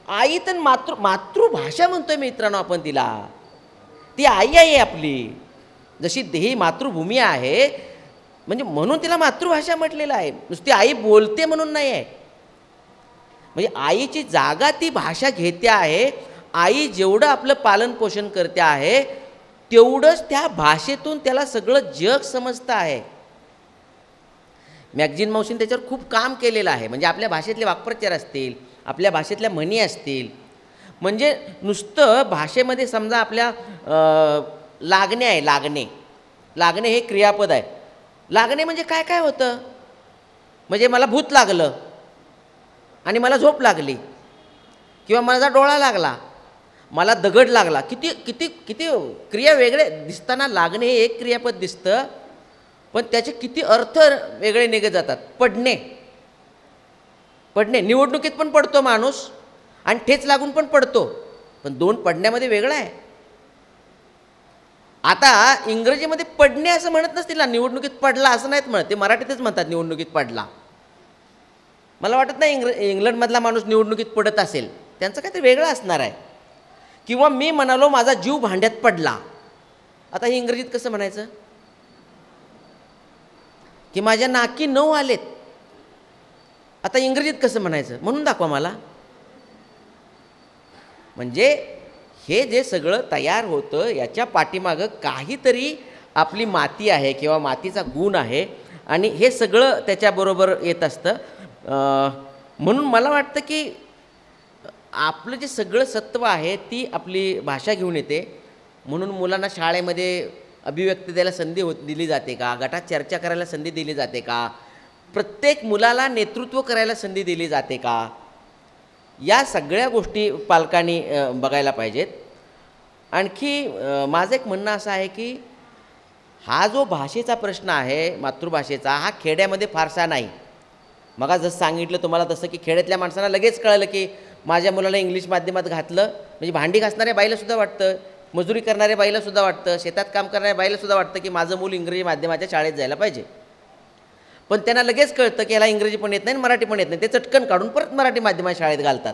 आई तर मातृभाषा म्हणतोय मित्रांनो आपण तिला. ती आई आहे आपली, जशी ही मातृभूमी आहे, म्हणजे म्हणून तिला मातृभाषा म्हटलेलं आहे. नुसती आई बोलते म्हणून नाही आहे. म्हणजे आईची जागा ती भाषा घेते आहे. आई जेवढं आपलं पालन पोषण करते आहे तेवढंच त्या भाषेतून त्याला सगळं जग समजतं आहे. मॅगझिन मावशीने त्याच्यावर खूप काम केलेलं आहे. म्हणजे आपल्या भाषेतले वाक्प्रचार असतील, आपल्या भाषेतल्या म्हणी असतील, म्हणजे नुसतं भाषेमध्ये समजा आपल्या लागणे आहे, लागणे हे क्रियापद आहे. लागणे म्हणजे काय काय होतं? म्हणजे मला भूत लागलं आणि मला झोप लागली, किंवा माझा डोळा लागला, मला दगड लागला. किती किती किती क्रिया वेगळे दिसताना लागणे हे एक क्रियापद दिसतं, पण त्याचे किती अर्थ वेगळे निघत जातात. पडणे निवडणुकीत पण पडतो माणूस आणि ठेच लागून पण पडतो, पण 2 पडण्यामध्ये वेगळं आहे. आता इंग्रजीमध्ये पडणे असं म्हणत नसतील ना, निवडणुकीत पडला असं नाहीत म्हणत, ते मराठीतच म्हणतात निवडणुकीत पडला. मला वाटत नाही इंग्लंडमधला माणूस निवडणुकीत पडत असेल, त्यांचं काहीतरी वेगळं असणार आहे. किंवा मी म्हणालो माझा जीव भांड्यात पडला, आता हे इंग्रजीत कसं म्हणायचं? की माझ्या नाकी 9 आलेत, आता इंग्रजीत कसं म्हणायचं? म्हणून दाखवा मला. म्हणजे हे जे सगळं तयार होतं याच्या पाठीमागं काहीतरी आपली माती आहे किंवा मातीचा गुण आहे, आणि हे सगळं त्याच्याबरोबर येत असतं. म्हणून मला वाटतं की आपलं जे सगळं सत्व आहे ती आपली भाषा घेऊन येते. म्हणून मुलांना शाळेमध्ये अभिव्यक्ती द्यायला संधी दिली जाते का? गटात चर्चा करायला संधी दिली जाते का? प्रत्येक मुलाला नेतृत्व करायला संधी दिली जाते का? या सगळ्या गोष्टी पालकांनी बघायला पाहिजेत. आणखी माझं एक म्हणणं असं आहे की हा जो भाषेचा प्रश्न आहे, मातृभाषेचा, हा खेड्यामध्ये फारसा नाही. मग जसं सांगितलं तुम्हाला तसं की खेड्यातल्या माणसांना लगेच कळलं की माझ्या मुलाला इंग्लिश माध्यमात घातलं म्हणजे भांडी घासणाऱ्या बाईलासुद्धा वाटतं, मजुरी करणाऱ्या बाईलासुद्धा वाटतं, शेतात काम करणाऱ्या बाईलासुद्धा वाटतं की माझं मूल इंग्रजी माध्यमाच्या शाळेत जायला पाहिजे. पण त्यांना लगेच कळतं की याला इंग्रजी पण येत नाही, मराठी पण येत नाही, ते चटकन काढून परत मराठी माध्यमाच्या शाळेत घालतात.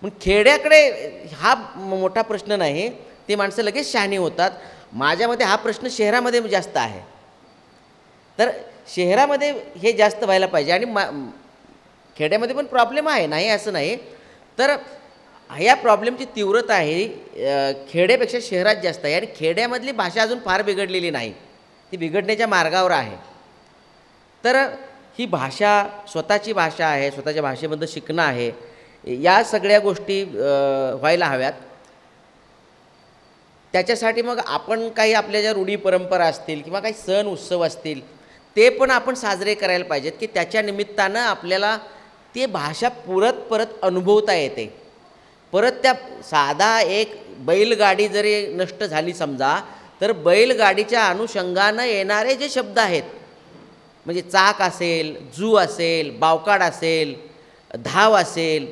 पण खेड्याकडे हा मोठा प्रश्न नाही, ते माणसं लगेच शहाणी होतात. माझ्यामध्ये हा प्रश्न शहरामध्ये जास्त आहे. तर शहरामध्ये हे जास्त व्हायला पाहिजे आणि खेड्यामध्ये पण प्रॉब्लेम आहे, नाही असं नाही. तर ह्या प्रॉब्लेमची तीव्रता आहे खेड्यापेक्षा शहरात जास्त आहे आणि खेड्यामधली भाषा अजून फार बिघडलेली नाही, ती बिघडण्याच्या मार्गावर आहे. तर ही भाषा स्वतःची भाषा आहे, स्वतःच्या भाषेमधलं शिकणं आहे, या सगळ्या गोष्टी व्हायला हव्यात. त्याच्यासाठी मग आपण काही आपल्या ज्या रूढी परंपरा असतील किंवा काही सण उत्सव असतील ते पण आपण साजरे करायला पाहिजेत, की त्याच्या निमित्तानं आपल्याला ती भाषा परत अनुभवता येते. परत त्या साधा एक बैलगाडी जरी नष्ट झाली समजा, तर बैलगाडीच्या अनुषंगानं येणारे जे शब्द आहेत, म्हणजे चाक असेल, जू असेल, बावकाड असेल, धाव असेल,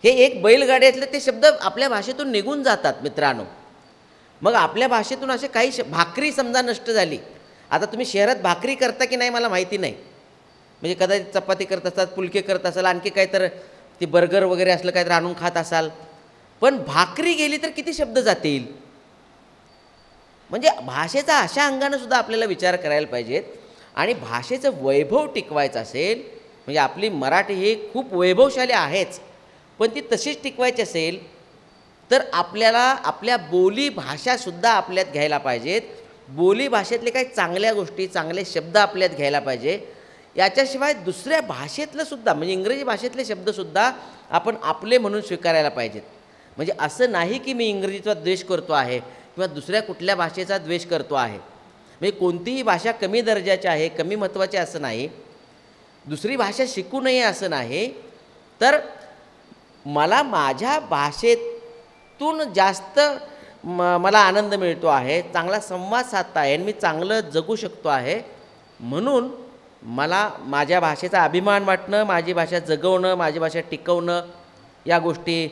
हे एक बैलगाड्यातले ते शब्द आपल्या भाषेतून निघून जातात मित्रांनो. मग आपल्या भाषेतून असे काही भाकरी समजा नष्ट झाली. आता तुम्ही शहरात भाकरी करता की नाही मला माहिती नाही, म्हणजे कदाचित चपाती करत असतात, पुलके करत असाल, आणखी काय तर ती बर्गर वगैरे असलं काय तर आणून खात असाल, पण भाकरी गेली तर किती शब्द जातील. म्हणजे भाषेचा अशा अंगानं सुद्धा आपल्याला विचार करायला पाहिजेत. आणि भाषेचं वैभव टिकवायचं असेल, म्हणजे आपली मराठी ही खूप वैभवशाली आहेच, पण ती तशीच टिकवायची असेल तर आपल्याला आपल्या बोली भाषासुद्धा आपल्यात घ्यायला पाहिजेत. बोली भाषेतले काही चांगल्या गोष्टी, चांगले शब्द आपल्यात घ्यायला पाहिजे. याच्याशिवाय दुसऱ्या भाषेतलं सुद्धा, म्हणजे इंग्रजी भाषेतले शब्दसुद्धा आपण आपले म्हणून स्वीकारायला पाहिजेत. म्हणजे असं नाही की मी इंग्रजीचा द्वेष करतो आहे किंवा दुसऱ्या कुठल्या भाषेचा द्वेष करतो आहे. म्हणजे कोणतीही भाषा कमी दर्जाची आहे, कमी महत्त्वाची असं नाही, दुसरी भाषा शिकू नये असं नाही. तर मला माझ्या भाषेतून जास्त मला आनंद मिळतो आहे, चांगला संवाद साधता आहे आणि मी चांगलं जगू शकतो आहे. म्हणून मला माझ्या भाषेचा अभिमान वाटणं, माझी भाषा जगवणं, माझी भाषा टिकवणं, या गोष्टी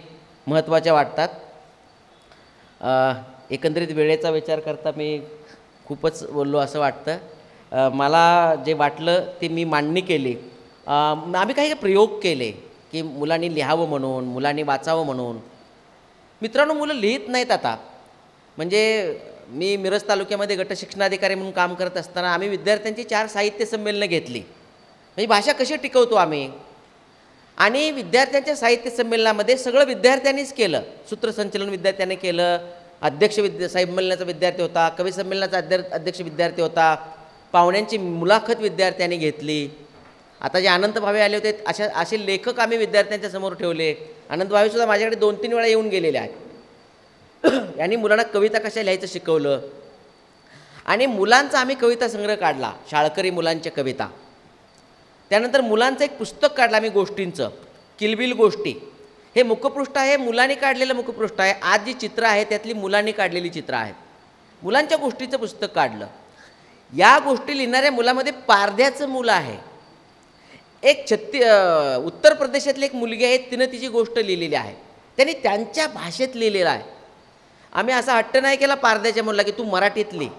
महत्त्वाच्या वाटतात. एकंदरीत वेळेचा विचार करता मी खूपच बोललो असं वाटतं. मला जे वाटलं ते मी मांडणी केली. आम्ही काही प्रयोग केले की मुलांनी लिहावं म्हणून, मुलांनी वाचावं म्हणून. मित्रांनो, मुलं लिहित नाहीत आता. म्हणजे मी मिरज तालुक्यामध्ये गट शिक्षणाधिकारी म्हणून काम करत असताना आम्ही विद्यार्थ्यांची 4 साहित्य संमेलनं घेतली. म्हणजे भाषा कशी टिकवतो आम्ही, आणि विद्यार्थ्यांच्या साहित्य संमेलनामध्ये सगळं विद्यार्थ्यांनीच केलं. सूत्रसंचलन विद्यार्थ्यांनी केलं, अध्यक्ष संमेलनाचा विद्यार्थी होता, कवी संमेलनाचा अध्यक्ष विद्यार्थी होता, पाहुण्यांची मुलाखत विद्यार्थ्यांनी घेतली. आता जे अनंत भावे आले होते असे लेखक आम्ही विद्यार्थ्यांच्या समोर ठेवले. अनंत भावेसुद्धा माझ्याकडे 2-3 वेळा येऊन गेलेले आहेत. यांनी मुलांना कविता कशा लिहायचं शिकवलं. आणि मुलांचा आम्ही कविता संग्रह काढला, शाळकरी मुलांच्या कविता. त्यानंतर मुलांचं एक पुस्तक काढलं आम्ही गोष्टींचं, किलबिल गोष्टी. हे मुखपृष्ठ आहे, मुलांनी काढलेलं मुखपृष्ठ आहे. आज जी चित्र आहे त्यातली मुलांनी काढलेली चित्र आहेत. मुलांच्या गोष्टीचं पुस्तक काढलं. या गोष्टी लिहिणाऱ्या मुलामध्ये पारध्याचं मुलं आहे. एक उत्तर प्रदेशातली एक मुलगी आहे, तिनं तिची गोष्ट लिहिलेली आहे, त्यांनी त्यांच्या भाषेत लिहिलेलं आहे. आम्ही असा हट्ट नाही केला पारध्याच्या मुलाला की तू मराठीत लिह.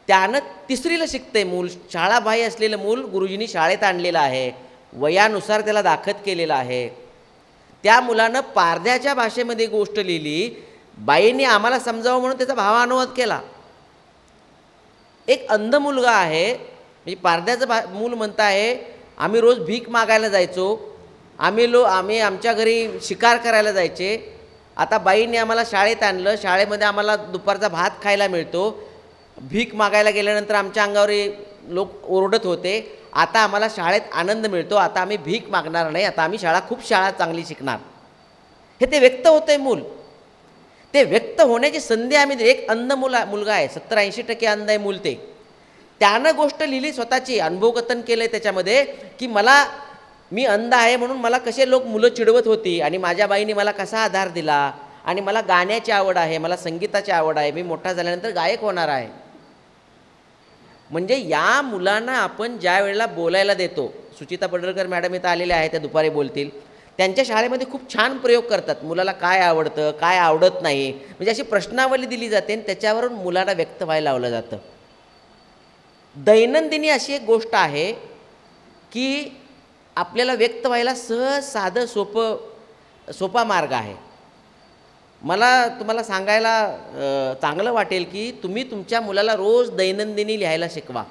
त्यानं 3रीला शिकतंय मूल, शाळाबाह्य असलेलं मूल गुरुजींनी शाळेत आणलेलं आहे, वयानुसार त्याला दाखत केलेलं आहे. त्या मुलानं पारध्याच्या भाषेमध्ये गोष्ट लिहिली. बाईंनी आम्हाला समजावं म्हणून त्याचा भावानुवाद केला. एक अंध मुलगा आहे, म्हणजे पारध्याचं मूल म्हणत आहे, आम्ही रोज भीक मागायला जायचो, आम्ही आमच्या घरी शिकार करायला जायचे. आता बाईंनी आम्हाला शाळेत आणलं, शाळेमध्ये आम्हाला दुपारचा भात खायला मिळतो. भीक मागायला गेल्यानंतर आमच्या अंगावर लोक ओरडत होते. आता आम्हाला शाळेत आनंद मिळतो, आता आम्ही भीक मागणार नाही, आता आम्ही खूप शाळा चांगली शिकणार. हे ते व्यक्त होतंय मूल. ते व्यक्त होण्याची संधी आम्ही, एक अंध मुलगा आहे, 70-80% अंध आहे मूल. त्यानं गोष्ट लिहिली, स्वतःची अनुभवकथन केलं आहे त्याच्यामध्ये, की मी अंध आहे म्हणून मला कसे मुलं चिडवत होती आणि माझ्या बाईंनी मला कसा आधार दिला, आणि मला गाण्याची आवड आहे, मला संगीताची आवड आहे, मी मोठा झाल्यानंतर गायक होणार आहे. म्हणजे या मुलांना आपण ज्या वेळेला बोलायला देतो, सुचिता पडळकर मॅडम इथं आलेल्या आहेत, त्या दुपारी बोलतील. त्यांच्या शाळेमध्ये खूप छान प्रयोग करतात. मुलाला काय आवडतं, काय आवडत नाही, म्हणजे अशी प्रश्नावली दिली जाते आणि त्याच्यावरून मुलाला व्यक्त व्हायला लावलं जातं. दैनंदिनी अशी एक गोष्ट आहे की आपल्याला व्यक्त व्हायला सहज, साधं, सोपं सोपा मार्ग आहे. मला तुम्हाला सांगायला चांगलं वाटेल की तुम्ही तुमच्या मुलाला रोज दैनंदिनी लिहायला शिकवा.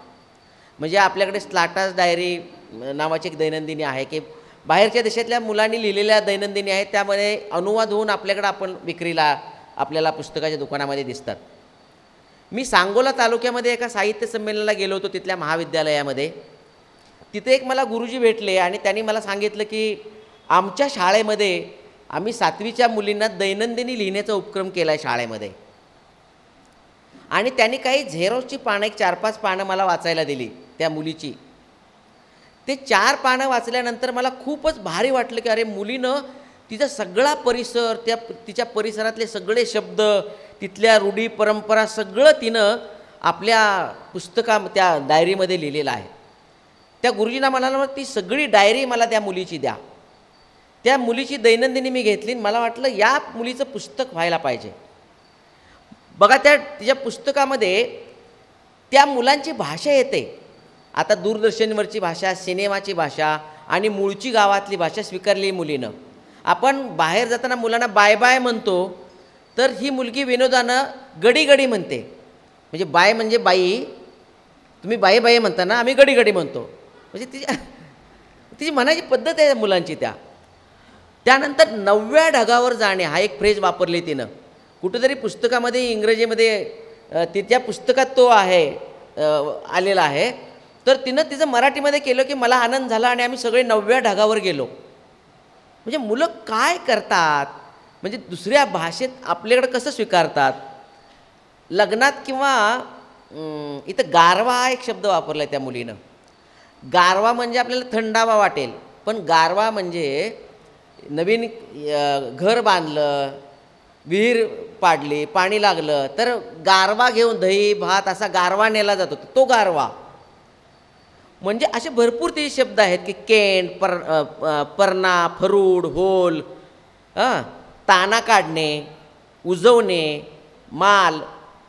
म्हणजे आपल्याकडे स्लाटास डायरी नावाची एक दैनंदिनी आहे की बाहेरच्या देशातल्या मुलांनी लिहिलेल्या दैनंदिनी आहेत, त्यामध्ये अनुवाद होऊन आपल्याकडं आपण विक्रीला आपल्याला पुस्तकाच्या दुकानामध्ये दिसतात. मी सांगोला तालुक्यामध्ये एका साहित्य संमेलनाला गेलो होतो तिथल्या महाविद्यालयामध्ये. तिथे एक मला गुरुजी भेटले आणि त्यांनी मला सांगितलं की आमच्या शाळेमध्ये आम्ही 7वीच्या मुलींना दैनंदिनी लिहिण्याचा उपक्रम केला आहे शाळेमध्ये. आणि त्यांनी काही झेरॉक्सची पानं, एक 4-5 पानं मला वाचायला दिली त्या मुलीची. ते 4 पानं वाचल्यानंतर मला खूपच भारी वाटलं की अरे मुलीनं तिचा सगळा परिसर, तिच्या परिसरातले सगळे शब्द, तिथल्या रूढी परंपरा सगळं तिनं आपल्या त्या डायरीमध्ये लिहिलेलं आहे. त्या गुरुजींना म्हणाला ती सगळी डायरी मला त्या मुलीची द्या. त्या मुलीची दैनंदिनी मी घेतली. मला वाटलं या मुलीचं पुस्तक व्हायला पाहिजे. बघा तिच्या पुस्तकामध्ये त्या मुलांची भाषा येते. आता दूरदर्शनवरची भाषा, सिनेमाची भाषा आणि मूळची गावातली भाषा स्वीकारली मुलीनं. आपण बाहेर जाताना मुलांना बाय बाय म्हणतो, तर ही मुलगी विनोदानं गडी गडी म्हणते. म्हणजे बाय म्हणजे बाई, तुम्ही बाई बाई म्हणता ना, आम्ही गडी गडी म्हणतो. म्हणजे तिची म्हणायची पद्धत आहे मुलांची. त्यानंतर 9व्या ढगावर जाणे हा एक फ्रेज वापरली तिनं. कुठंतरी पुस्तकामध्ये इंग्रजीमध्ये त्या पुस्तकात तो आहे आलेला आहे. तर तिनं तिचं मराठीमध्ये केलं की मला आनंद झाला आणि आम्ही सगळे 9व्या ढगावर गेलो. म्हणजे मुलं काय करतात, म्हणजे दुसऱ्या भाषेत आपल्याकडं कसं स्वीकारतात. लग्नात किंवा इथं गारवा हा एक शब्द वापरला आहे त्या मुलीनं. गारवा म्हणजे आपल्याला थंडावा वाटेल, पण गारवा म्हणजे नवीन घर बांधलं, विहीर पाडली, पाणी लागलं तर गारवा घेऊन दही भात असा गारवा नेला जातो, तो गारवा. म्हणजे असे भरपूर ते शब्द आहेत की केंड, पर्णा, फरूड, होल, ताना काढणे, उजवणे, माल.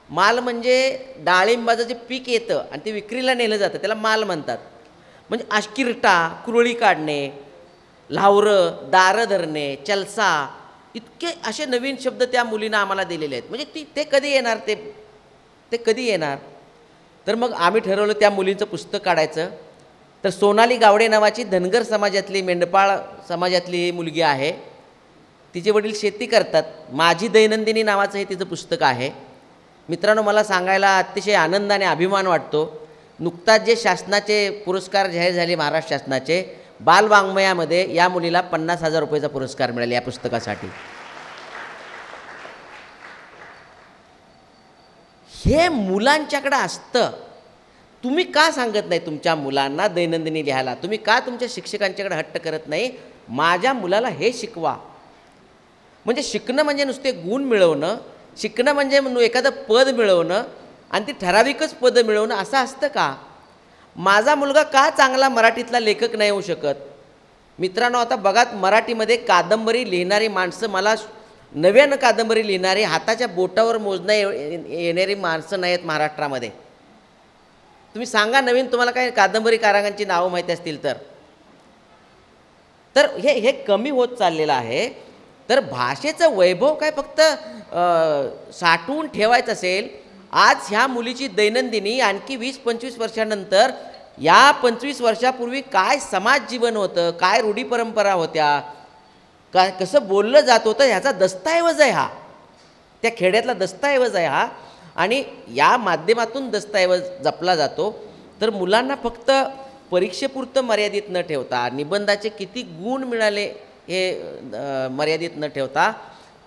माल म्हणजे डाळिंबाचं जे पीक येतं आणि ते विक्रीला नेलं जातं त्याला माल म्हणतात. म्हणजे आश्किरटा, कुरळी काढणे, लावरं, दारं धरणे, चलसा, इतके असे नवीन शब्द त्या मुलीनं आम्हाला दिलेले आहेत. म्हणजे ते कधी येणार, ते कधी येणार. तर मग आम्ही ठरवलं त्या मुलींचं पुस्तक काढायचं. तर सोनाली गावडे नावाची धनगर समाजातली, मेंढपाळ समाजातली मुलगी आहे. तिचे वडील शेती करतात. माझी दैनंदिनी नावाचं हे तिचं पुस्तक आहे. मित्रांनो, मला सांगायला अतिशय आनंद आणि अभिमान वाटतो. नुकताच जे शासनाचे पुरस्कार जाहीर झाले महाराष्ट्र शासनाचे, बालवाङ्मयामध्ये या मुलीला 50,000 रुपयाचा पुरस्कार मिळाला या पुस्तकासाठी. हे मुलांच्याकडे असतं. तुम्ही का सांगत नाही तुमच्या मुलांना दैनंदिनी लिहायला? तुम्ही का तुमच्या शिक्षकांच्याकडे हट्ट करत नाही माझ्या मुलाला हे शिकवा? म्हणजे शिकणं म्हणजे नुसते गुण मिळवणं, शिकणं म्हणजे एखादं पद मिळवणं आणि ती ठराविकच पदं मिळवणं असं असतं का? माझा मुलगा का चांगला मराठीतला लेखक नाही होऊ शकत? मित्रांनो, आता बघा, मराठीमध्ये कादंबरी लिहिणारी माणसं, मला नव्यानं कादंबरी लिहिणारी हाताच्या बोटावर मोजण्या येणारी माणसं नाही आहेत महाराष्ट्रामध्ये. तुम्ही सांगा नवीन तुम्हाला काय कादंबरीकारांची नावं माहिती असतील तर. तर हे कमी होत चाललेलं आहे. तर भाषेचं वैभव काय फक्त साठवून ठेवायचं असेल, आज ह्या मुलीची दैनंदिनी आणखी 20-25 वर्षानंतर, या 25 वर्षापूर्वी काय समाज जीवन होतं, काय रूढी परंपरा होत्या, कसं बोललं जात होतं, ह्याचा दस्तऐवज आहे हा. त्या खेड्यातला दस्तऐवज आहे हा. आणि या माध्यमातून दस्तऐवज जपला जातो. तर मुलांना फक्त परीक्षेपुरतं मर्यादित न ठेवता, निबंधाचे किती गुण मिळाले हे मर्यादित न ठेवता,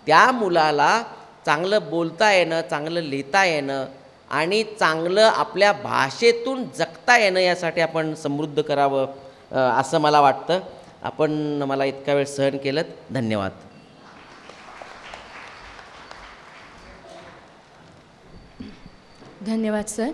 त्या मुलाला चांगलं बोलता येणं, चांगलं लिहिता येणं आणि चांगलं आपल्या भाषेतून जगता येणं यासाठी आपण समृद्ध करावं असं मला वाटतं. आपण मला इतका वेळ सहन केलं, धन्यवाद. धन्यवाद सर.